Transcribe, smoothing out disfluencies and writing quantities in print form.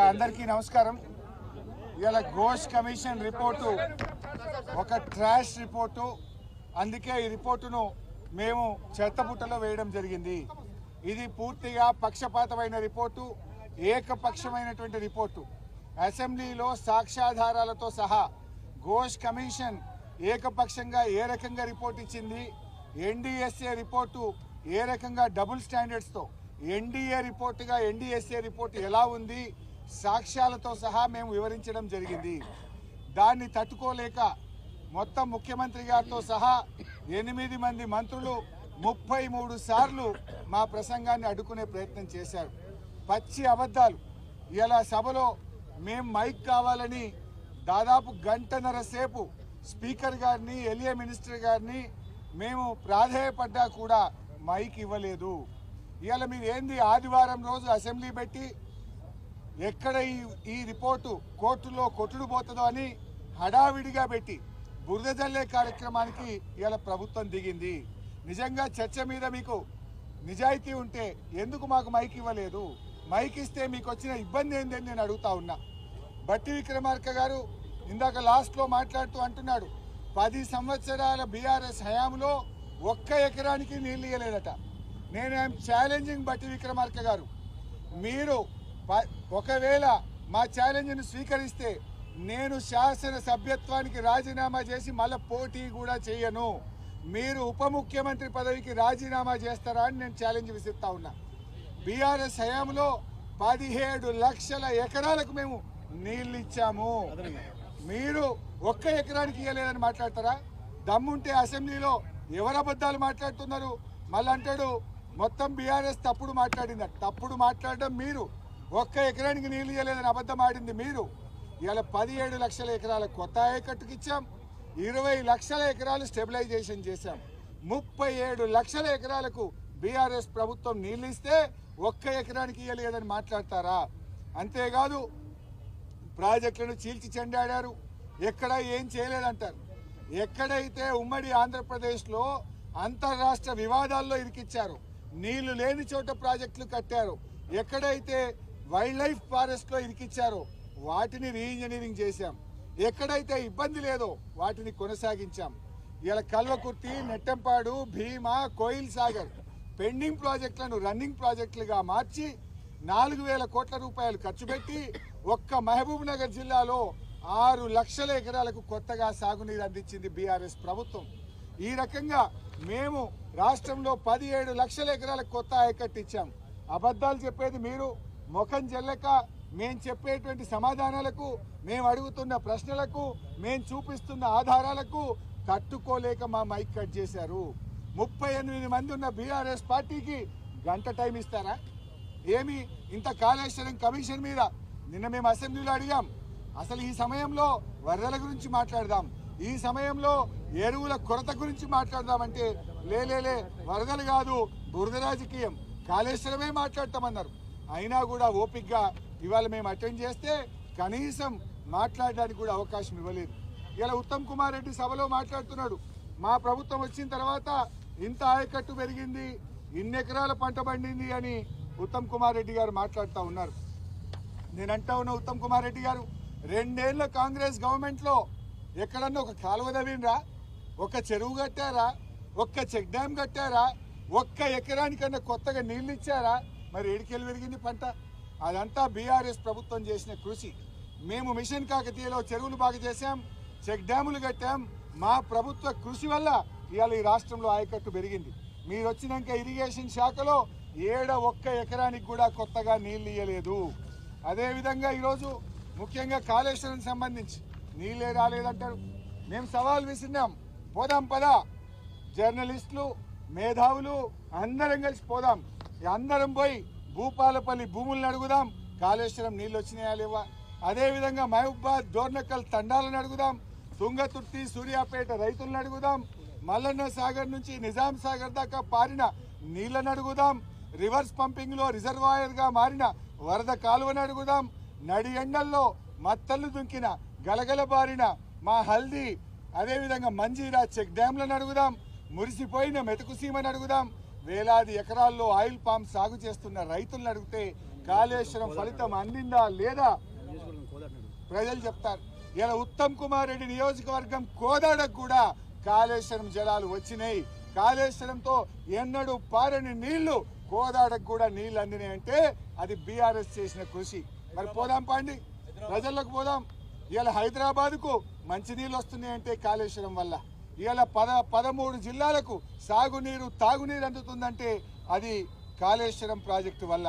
అందరికీ నమస్కారం. ఇవాళ ఘోష్ కమిషన్ రిపోర్టు ఒక ట్రాష్ రిపోర్టు. అందుకే ఈ రిపోర్టును మేము చెత్తబుట్టలో వేయడం జరిగింది. ఇది పూర్తిగా పక్షపాతమైన రిపోర్టు, ఏకపక్షమైనటువంటి రిపోర్టు. అసెంబ్లీలో సాక్ష్యాధారాలతో సహా ఘోష్ కమిషన్ ఏకపక్షంగా ఏ రకంగా రిపోర్ట్ ఇచ్చింది, ఎన్డీఎస్ఏ రిపోర్టు ఏ రకంగా డబుల్ స్టాండర్డ్స్తో ఎన్డీఏ రిపోర్టుగా ఎన్డీఎస్ఏ రిపోర్టు ఎలా ఉంది, సాక్ష్యాలతో సహా మేము వివరించడం జరిగింది. దాన్ని తట్టుకోలేక మొత్తం ముఖ్యమంత్రి గారితో సహా 8 మంది మంత్రులు 33 సార్లు మా ప్రసంగాన్ని అడ్డుకునే ప్రయత్నం చేశారు. పచ్చి అబద్ధాలు. ఇలా సభలో మేము మైక్ కావాలని దాదాపు గంటన్నర సేపు స్పీకర్ గారిని, ఎల్ఏ మినిస్టర్ గారిని మేము ప్రాధేయపడ్డా కూడా మైక్ ఇవ్వలేదు. ఇవాళ మీరు ఏంది ఆదివారం రోజు అసెంబ్లీ పెట్టి ఎక్కడ ఈ రిపోర్టు కోర్టులో కొట్టుడుపోతుందో అని హడావిడిగా పెట్టి బురద జల్లే కార్యక్రమానికి ఇవాళ ప్రభుత్వం దిగింది. నిజంగా చర్చ మీద మీకు నిజాయితీ ఉంటే ఎందుకు మాకు మైక్ ఇవ్వలేదు? మైక్ ఇస్తే మీకు వచ్చిన ఇబ్బంది ఏందని నేను అడుగుతా ఉన్నా. బట్టి విక్రమార్క గారు ఇందాక లాస్ట్లో మాట్లాడుతూ అంటున్నాడు 10 సంవత్సరాల బీఆర్ఎస్ హయాంలో 1 ఎకరానికి నీళ్ళు ఇవ్వలేదట. నేనేం ఛాలెంజింగ్ బట్టి విక్రమార్క గారు, మీరు ఒకవేళ మా ఛాలెంజ్ను స్వీకరిస్తే నేను శాసన సభ్యత్వానికి రాజీనామా చేసి మళ్ళీ పోటీ కూడా చేయను. మీరు ఉప ముఖ్యమంత్రి పదవికి రాజీనామా చేస్తారా అని నేను ఛాలెంజ్ విసిస్తా ఉన్నా. బీఆర్ఎస్ హయాంలో 17 లక్షల ఎకరాలకు మేము నీళ్ళు ఇచ్చాము. మీరు 1 ఎకరానికి ఇవ్వలేదని మాట్లాడతారా? దమ్ముంటే అసెంబ్లీలో ఎవరు అబద్ధాలు మాట్లాడుతున్నారు? మళ్ళీ అంటాడు మొత్తం బీఆర్ఎస్ తప్పుడు మాట్లాడింది. తప్పుడు మాట్లాడడం మీరు. 1 ఎకరానికి నీళ్ళు ఇవ్వలేదని అబద్ధం ఆడింది మీరు. ఇవాళ 17 లక్షల ఎకరాల కొత్త ఆయకట్టుకు ఇచ్చాం, 20 లక్షల ఎకరాలు స్టెబిలైజేషన్ చేశాం, 37 లక్షల ఎకరాలకు బీఆర్ఎస్ ప్రభుత్వం నీళ్ళు ఇస్తే 1 ఎకరానికి ఇవ్వలేదని మాట్లాడతారా? అంతేకాదు ప్రాజెక్టులను చీల్చి చెండాడారు, ఎక్కడ ఏం చేయలేదంటారు. ఎక్కడైతే ఉమ్మడి ఆంధ్రప్రదేశ్లో అంతర్రాష్ట్ర వివాదాల్లో ఇరికిచ్చారు, నీళ్లు లేని చోట ప్రాజెక్టులు కట్టారు, ఎక్కడైతే వైల్డ్ లైఫ్ ఫారెస్ట్లో ఇరికిచ్చారో వాటిని రీఇంజనీరింగ్ చేశాం, ఎక్కడైతే ఇబ్బంది లేదో వాటిని కొనసాగించాం. ఇలా కల్వకుర్తి, నెట్టంపాడు, భీమా, కోయిల్ సాగర్ పెండింగ్ ప్రాజెక్టులను రన్నింగ్ ప్రాజెక్టులుగా మార్చి 4,000 కోట్ల రూపాయలు ఖర్చు పెట్టి ఒక్క మహబూబ్ నగర్ జిల్లాలో 6 లక్షల ఎకరాలకు కొత్తగా సాగునీరు అందించింది బీఆర్ఎస్ ప్రభుత్వం. ఈ రకంగా మేము రాష్ట్రంలో 17 లక్షల ఎకరాలకు కొత్త ఆయకట్టు ఇచ్చాం. అబద్ధాలు చెప్పేది మీరు. ముఖం చెల్లక మేము చెప్పేటువంటి సమాధానాలకు, మేము అడుగుతున్న ప్రశ్నలకు, మేము చూపిస్తున్న ఆధారాలకు తట్టుకోలేక మా మైక్ కట్ చేశారు. 38 మంది ఉన్న బీఆర్ఎస్ పార్టీకి గంట టైం ఇస్తారా? ఏమి ఇంత కాళేశ్వరం కమిషన్ మీద నిన్న మేము అసెంబ్లీలో అడిగాం. అసలు ఈ సమయంలో వరదల గురించి మాట్లాడదాం, ఈ సమయంలో ఎరువుల కొరత గురించి మాట్లాడదామంటే లేలే వరదలు కాదు, బురద రాజకీయం, కాళేశ్వరమే మాట్లాడతామన్నారు. అయినా కూడా ఓపికగా ఇవాళ మేము అటెండ్ చేస్తే కనీసం మాట్లాడడానికి కూడా అవకాశం ఇవ్వలేదు. ఇలా ఉత్తమ్ కుమార్ రెడ్డి సభలో మాట్లాడుతున్నాడు, మా ప్రభుత్వం వచ్చిన తర్వాత ఇంత ఆయకట్టు పెరిగింది, ఇన్ని ఎకరాల పంట పండింది అని ఉత్తమ్ కుమార్ రెడ్డి గారు మాట్లాడుతూ ఉన్నారు. నేను అంటా ఉన్నా, ఉత్తమ్ కుమార్ రెడ్డి గారు 2 ఏళ్ల కాంగ్రెస్ గవర్నమెంట్లో ఎక్కడన్నా ఒక కాలువ తవ్వినరా, ఒక చెరువు కట్టారా, ఒక్క చెక్ డ్యామ్ కట్టారా, 1 ఎకరానికన్నా కొత్తగా నీళ్ళు ఇచ్చారా? మరి ఏడికెళ్ళి పెరిగింది పంట? అదంతా బీఆర్ఎస్ ప్రభుత్వం చేసిన కృషి. మేము మిషన్ కాకతీయలో చెరువులు బాగా చేశాం, చెక్ డ్యాములు కట్టాం. మా ప్రభుత్వ కృషి వల్ల ఇవాళ ఈ రాష్ట్రంలో ఆయకట్టు పెరిగింది. మీరు వచ్చినాక ఇరిగేషన్ శాఖలో 1 ఎకరానికి కూడా కొత్తగా నీళ్ళు ఇవ్వలేదు. అదేవిధంగా ఈరోజు ముఖ్యంగా కాళేశ్వరం సంబంధించి నీళ్ళే రాలేదంటారు. మేము సవాల్ విసిరినాం, పోదాం పదా, జర్నలిస్టులు, మేధావులు అందరం కలిసి పోదాం, అందరం పోయి భూపాలపల్లి భూములను అడుగుదాం, కాళేశ్వరం నీళ్ళు వచ్చినాయా లేవా. అదేవిధంగా మహబూబాద్, డోర్నకల్ తండాలను అడుగుదాం, తుంగతుర్తి, సూర్యాపేట రైతులను అడుగుదాం, మల్లన్న సాగర్ నుంచి నిజాం సాగర్ దాకా పారిన నీళ్లను అడుగుదాం, రివర్స్ పంపింగ్లో రిజర్వాయర్గా మారిన వరద కాలువను అడుగుదాం, నడి ఎండల్లో మత్తళ్ళు దుంకిన గలగల బారిన మా హల్దీ, అదేవిధంగా మంజీరా చెక్ డ్యాంలను అడుగుదాం, మురిసిపోయిన మెతుకుసీమని అడుగుదాం, వేలాది ఎకరాల్లో ఆయిల్ పామ్ సాగు చేస్తున్న రైతులను అడిగితే కాళేశ్వరం ఫలితం అందిందా లేదా ప్రజలు చెప్తారు. ఇలా ఉత్తమ్ కుమార్ రెడ్డి నియోజకవర్గం కోదాడకు కూడా కాళేశ్వరం జలాలు వచ్చినాయి. కాళేశ్వరంతో ఎన్నడూ పారని నీళ్లు కోదాడకు కూడా నీళ్లు అందినాయి అంటే అది బీఆర్ఎస్ చేసిన కృషి. మరి పోదాం పండి, ప్రజల్లోకి పోదాం. ఇవాళ హైదరాబాద్కు మంచినీళ్ళు వస్తున్నాయంటే కాళేశ్వరం వల్ల. ఇవాళ 13 జిల్లాలకు సాగునీరు తాగునీరు అందుతుందంటే అది కాళేశ్వరం ప్రాజెక్టు వల్ల.